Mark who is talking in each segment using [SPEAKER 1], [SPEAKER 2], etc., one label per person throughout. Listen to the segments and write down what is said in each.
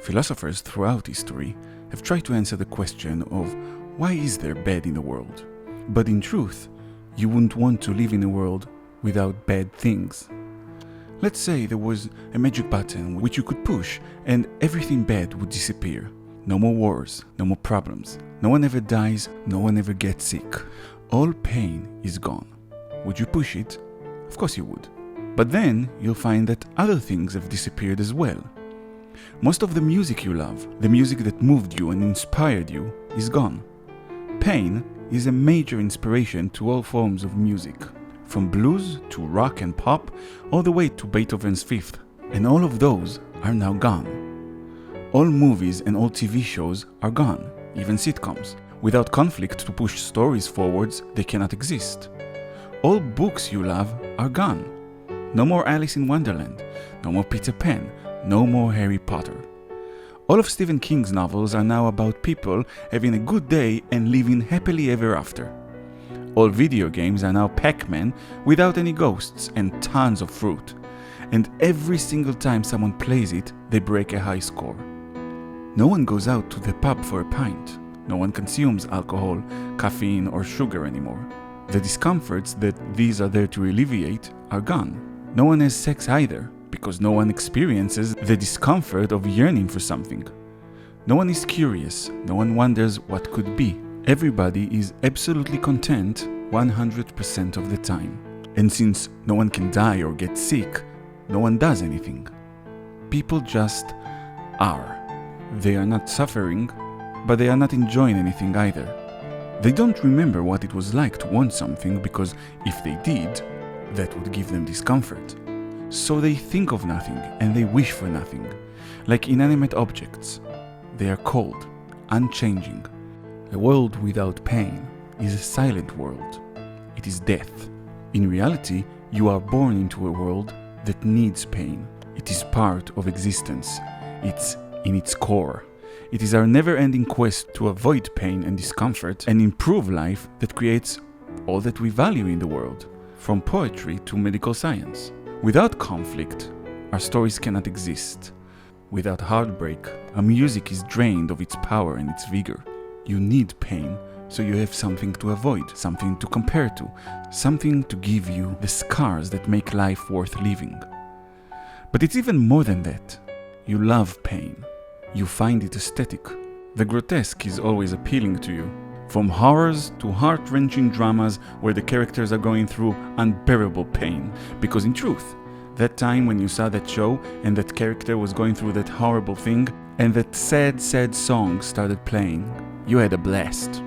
[SPEAKER 1] Philosophers throughout history have tried to answer the question of why is there bad in the world? But in truth, you wouldn't want to live in a world without bad things. Let's say there was a magic button which you could push and everything bad would disappear. No more wars, no more problems. No one ever dies, no one ever gets sick. All pain is gone. Would you push it? Of course you would. But then you'll find that other things have disappeared as well. Most of the music you love, the music that moved you and inspired you, is gone. Pain is a major inspiration to all forms of music, from blues to rock and pop, all the way to Beethoven's Fifth, and all of those are now gone. All movies and all TV shows are gone, even sitcoms. Without conflict to push stories forwards, they cannot exist. All books you love are gone. No more Alice in Wonderland, no more Peter Pan, no more Harry Potter. All of Stephen King's novels are now about people having a good day and living happily ever after. All video games are now Pac-Man without any ghosts and tons of fruit. And every single time someone plays it, they break a high score. No one goes out to the pub for a pint. No one consumes alcohol, caffeine or sugar anymore. The discomforts that these are there to alleviate are gone. No one has sex either, because no one experiences the discomfort of yearning for something. No one is curious, no one wonders what could be. Everybody is absolutely content 100% of the time. And since no one can die or get sick, no one does anything. People just are. They are not suffering, but they are not enjoying anything either. They don't remember what it was like to want something because if they did, that would give them discomfort. So they think of nothing and they wish for nothing. Like inanimate objects. They are cold, unchanging. A world without pain is a silent world. It is death. In reality, you are born into a world that needs pain. It is part of existence. It's in its core. It is our never-ending quest to avoid pain and discomfort and improve life that creates all that we value in the world, from poetry to medical science. Without conflict, our stories cannot exist. Without heartbreak, our music is drained of its power and its vigor. You need pain, so you have something to avoid, something to compare to, something to give you the scars that make life worth living. But it's even more than that. You love pain. You find it aesthetic. The grotesque is always appealing to you. From horrors to heart-wrenching dramas where the characters are going through unbearable pain. Because in truth, that time when you saw that show and that character was going through that horrible thing and that sad song started playing, you had a blast.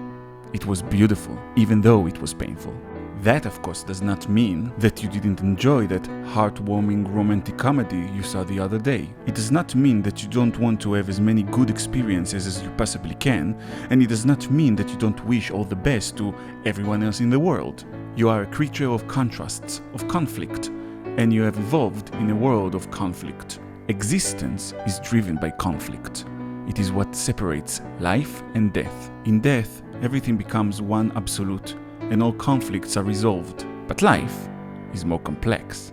[SPEAKER 1] It was beautiful, even though it was painful. That, of course, does not mean that you didn't enjoy that heartwarming romantic comedy you saw the other day. It does not mean that you don't want to have as many good experiences as you possibly can, and it does not mean that you don't wish all the best to everyone else in the world. You are a creature of contrasts, of conflict, and you have evolved in a world of conflict. Existence is driven by conflict. It is what separates life and death. In death, everything becomes one absolute, and all conflicts are resolved. But life is more complex.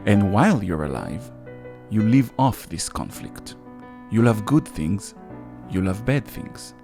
[SPEAKER 1] And while you're alive, you live off this conflict. You love good things, you love bad things.